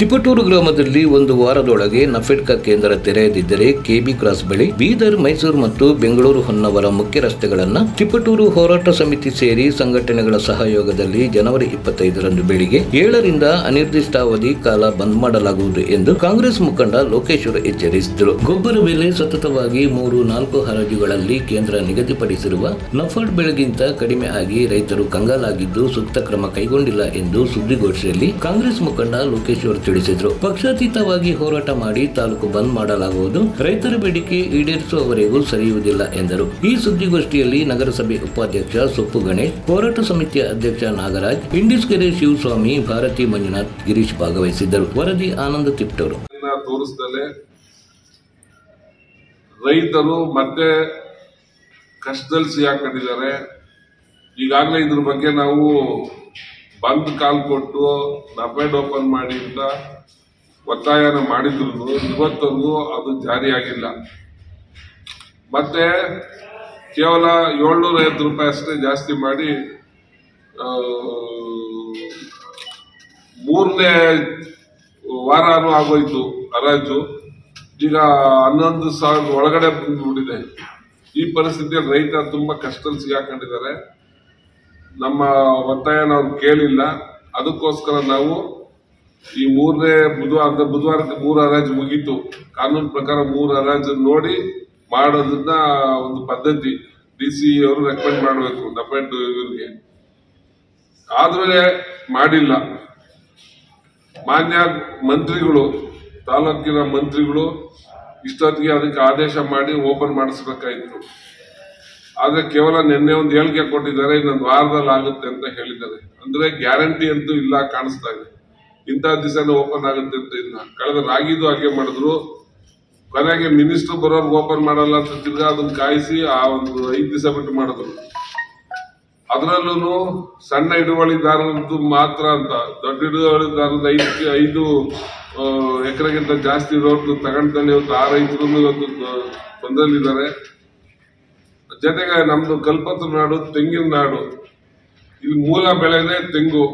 ತಿಪಟೂರು ಗ್ರಾಮದಲ್ಲಿ ಒಂದು ವಾರದೊಳಗೆ ನಫೆಡ್ಕಾ ಕೇಂದ್ರ ತೆರೆಯದಿದ್ದರೆ ಕೆಬಿ ಕ್ರಾಸ್ ಬಳಿ ಬೀದರ್, ಮೈಸೂರು ಮತ್ತು ಬೆಂಗಳೂರು ಹೊನ್ನವರ ಮುಖ್ಯ ರಸ್ತೆಗಳನ್ನು ತಿಪಟೂರು ಹೋರಾಟ ಸಮಿತಿ ಸೇರಿ ಸಂಘಟನೆಗಳ ಸಹಯೋಗದಲ್ಲಿ ಜನವರಿ 25ರಂದು ಬೆಳಿಗ್ಗೆ 7ರಿಂದ ಅನಿರ್ದಿಷ್ಟಾವಧಿ ಕಾಲ ಬಂದ್ ಮಾಡಲಾಗುವುದು ಎಂದು ಕಾಂಗ್ರೆಸ್ ಮುಖಂಡ ಲೋಕೇಶ್ವರ ಎಚ್ಚರಿಸಿದರು. ಗೊಬ್ಬರ ಬೆಲೆ ಸತತವಾಗಿ 3-4 ಹರಾಜುಗಳಲ್ಲಿ ಕೇಂದ್ರ ನಿಗದಿಪಡಿಸಿರುವ ನಫೆಡ್ ಬೆಲೆಗಿಂತ ಕಡಿಮೆ ಆಗಿ ರೈತರು ಕಂಗಾಲಾಗಿದ್ದು ಸೂಕ್ತ ಕ್ರಮ ಕೈಗೊಂಡಿಲ್ಲ ಎಂದು ಸುದ್ದಿಗೋಷ್ಠಿಯಲ್ಲಿ ಕಾಂಗ್ರೆಸ್ ಮುಖಂಡ ಲೋಕೇಶ್ವರ ತಿಳಿಸಿದರು. ಪಕ್ಷಾತೀತವಾಗಿ ಹೋರಾಟ ಮಾಡಿ ತಾಲೂಕು ಬಂದ್ ಮಾಡಲಾಗುವುದು, ರೈತರ ಬೇಡಿಕೆ ಈಡೇರಿಸುವವರೆಗೂ ಸರಿಯುವುದಿಲ್ಲ ಎಂದರು. ಈ ಸುದ್ದಿಗೋಷ್ಠಿಯಲ್ಲಿ ನಗರಸಭೆ ಉಪಾಧ್ಯಕ್ಷ ಸೊಪ್ಪು ಗಣೇಶ್, ಹೋರಾಟ ಸಮಿತಿಯ ಅಧ್ಯಕ್ಷ ನಾಗರಾಜ್, ಇಂಡಿಸ್ಕೆರೆ ಶಿವಸ್ವಾಮಿ, ಭಾರತಿ ಮಂಜುನಾಥ್, ಗಿರೀಶ್ ಭಾಗವಹಿಸಿದ್ದರು. ವರದಿ ಆನಂದ ತಿಪ್ಟೂರು. ತೋರಿಸದಲ್ಲೇ ರೈತರು ಮತ್ತೆ ಕಷ್ಟದಲ್ಲಿ ಸಿಕ್ಕಾಕೊಂಡಿದ್ದಾರೆ. ಈಗಾಗಲೇ ಇದ್ರ ಬಗ್ಗೆ ನಾವು ಬಂದ್ ಕಾಲ್ ಕೊಟ್ಟು ನಫೆಡ್ ಓಪನ್ ಮಾಡಿ ಅಂತ ಒತ್ತಾಯನ ಮಾಡಿದ್ರು, ಇವತ್ತವರೆಗೂ ಅದು ಜಾರಿಯಾಗಿಲ್ಲ. ಮತ್ತೆ ಕೇವಲ 750 ರೂಪಾಯಿ ಅಷ್ಟೇ ಜಾಸ್ತಿ ಮಾಡಿ 3ನೇ ವಾರನೂ ಆಗೋಯ್ತು ಹರಾಜು. ಈಗ 11,000 ಒಳಗಡೆ ಬಂದ್ಬಿಟ್ಟಿದೆ. ಈ ಪರಿಸ್ಥಿತಿಯಲ್ಲಿ ರೈತ ತುಂಬಾ ಕಷ್ಟದಲ್ಲಿ ಸಿಕ್ಕಾಕೊಂಡಿದ್ದಾರೆ. ನಮ್ಮ ಒತ್ತಾಯನ ಅವ್ರು ಕೇಳಿಲ್ಲ. ಅದಕ್ಕೋಸ್ಕರ ನಾವು ಈ 3ನೇ ಬುಧವಾರಕ್ಕೆ 3 ಹರಾಜು ಮುಗೀತು. ಕಾನೂನು ಪ್ರಕಾರ 3 ಹರಾಜು ನೋಡಿ ಮಾಡೋದನ್ನ ಒಂದು ಪದ್ಧತಿ ಡಿಸಿ ಅವರು ರೆಕಮೆಂಡ್ ಮಾಡಬೇಕು ನಫೆಡ್ ಇವರಿಗೆ. ಆದ್ರೆ ಮಾಡಿಲ್ಲ. ಮಾನ್ಯ ಮಂತ್ರಿಗಳು, ತಾಲೂಕಿನ ಮಂತ್ರಿಗಳು ಇಷ್ಟೊತ್ತಿಗೆ ಅದಕ್ಕೆ ಆದೇಶ ಮಾಡಿ ಓಪನ್ ಮಾಡಿಸ್ಬೇಕಾಯಿತು. ಆದ್ರೆ ಕೇವಲ ನಿನ್ನೆ ಒಂದು ಹೇಳಿಕೆ ಕೊಟ್ಟಿದ್ದಾರೆ, ಇನ್ನೊಂದು ವಾರದಲ್ಲಿ ಆಗುತ್ತೆ ಅಂತ ಹೇಳಿದ್ದಾರೆ. ಅಂದ್ರೆ ಗ್ಯಾರಂಟಿ ಅಂತೂ ಇಲ್ಲ ಕಾಣಿಸ್ತಾ ಇದೆ. ಇಂಥ ದಿವಸನೇ ಓಪನ್ ಆಗುತ್ತೆ ಅಂತ ಇಲ್ಲ. ಕಳೆದ ರಾಗಿದು ಹಾಗೆ ಮಾಡಿದ್ರು. ಕೊನೆಗೆ ಮಿನಿಸ್ಟರ್ ಬರೋರ್ಗೆ ಓಪನ್ ಮಾಡಲ್ಲ ಅಂತ ತಿರ್ಗಾ ಅದನ್ನ ಕಾಯಿಸಿ ಆ ಒಂದು 5 ದಿವಸ ಬಿಟ್ಟು ಮಾಡಿದ್ರು. ಅದರಲ್ಲೂ ಸಣ್ಣ ಹಿಡುವಳಿದಾರರದ್ದು ಮಾತ್ರ ಅಂತ, ದೊಡ್ಡ ಹಿಡುವಳಿದಾರದ್ದು 5 ಎಕರೆಗಿಂತ ಜಾಸ್ತಿ ರೋಡ್ ತಗೊಂಡಲ್ಲಿ ಇವತ್ತು 6 ರೈತರು ಇವತ್ತು ತೊಂದರೆಯಲ್ಲಿದ್ದಾರೆ. ಜೊತೆಗೆ ನಮ್ದು ಕಲ್ಪತರು ನಾಡು, ತೆಂಗಿನ ನಾಡು. ಇಲ್ಲಿ ಮೂಲ ಬೆಳೆನೇ ತೆಂಗು.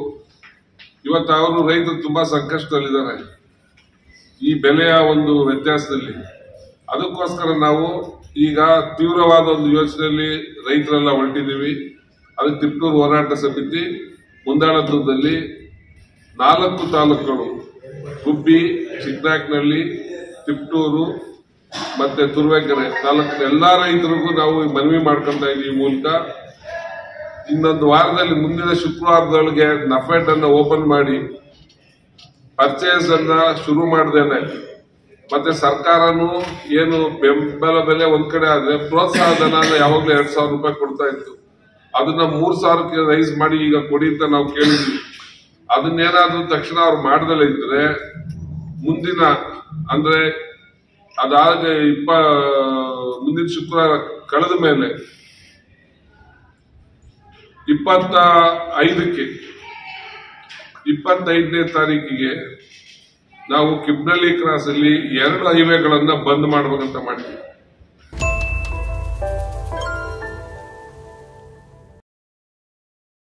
ಇವತ್ತು ಅವರು ರೈತರು ತುಂಬಾ ಸಂಕಷ್ಟದಲ್ಲಿದ್ದಾರೆ ಈ ಬೆಲೆಯ ಒಂದು ವ್ಯತ್ಯಾಸದಲ್ಲಿ. ಅದಕ್ಕೋಸ್ಕರ ನಾವು ಈಗ ತೀವ್ರವಾದ ಒಂದು ಯೋಚನೆಯಲ್ಲಿ ರೈತರೆಲ್ಲ ಹೊರಟಿದ್ದೀವಿ. ಅದಕ್ಕೆ ತಿಪಟೂರು ಹೋರಾಟ ಸಮಿತಿ ಮುಂದಾಳತ್ವದಲ್ಲಿ 4 ತಾಲೂಕುಗಳು, ಗುಬ್ಬಿ, ಚಿಕ್ಕನಾಯಕನಹಳ್ಳಿ, ತಿಪಟೂರು ಮತ್ತೆ ತುರುವೇಕೆರೆ ತಾಲೂಕಿನ ಎಲ್ಲಾ ರೈತರಿಗೂ ನಾವು ಮನವಿ ಮಾಡ್ಕೊಂತ ಇದ್ದೀವಿ. ಈ ಮೂಲಕ ಇನ್ನೊಂದು ವಾರದಲ್ಲಿ, ಮುಂದಿನ ಶುಕ್ರವಾರದೊಳಗೆ ನಫೆಡ್ ಅನ್ನ ಓಪನ್ ಮಾಡಿ ಪರ್ಚೇಸ್ ಅನ್ನ ಶುರು ಮಾಡ್ದೇನೆ, ಮತ್ತೆ ಸರ್ಕಾರನು ಏನು ಬೆಂಬಲ ಬೆಲೆ ಒಂದ್ ಕಡೆ ಆದ್ರೆ ಪ್ರೋತ್ಸಾಹ ಧನ ಯಾವಾಗ್ಲೂ 2,000 ರೂಪಾಯಿ ಕೊಡ್ತಾ ಇತ್ತು. ಅದನ್ನ 3,000ಕ್ಕೆ ರೈಸ್ ಮಾಡಿ ಈಗ ಕೊಡಿ ಅಂತ ನಾವು ಕೇಳಿದ್ವಿ. ಅದನ್ನೇನಾದ್ರೂ ತಕ್ಷಣ ಅವ್ರು ಮಾಡ್ದಲೇ ಇದ್ರೆ ಮುಂದಿನ ಅಂದ್ರೆ ಅದಾದ ಮುಂದಿನ ಶುಕ್ರವಾರ ಕಳೆದ ಮೇಲೆ 25ನೇ ತಾರೀಕಿಗೆ ನಾವು ಕಿಬ್ನಳ್ಳಿ ಕ್ರಾಸ್ ಅಲ್ಲಿ 2 ಹೈವೇಗಳನ್ನ ಬಂದ್ ಮಾಡ್ಬೇಕಂತ ಮಾಡಿದ್ವಿ.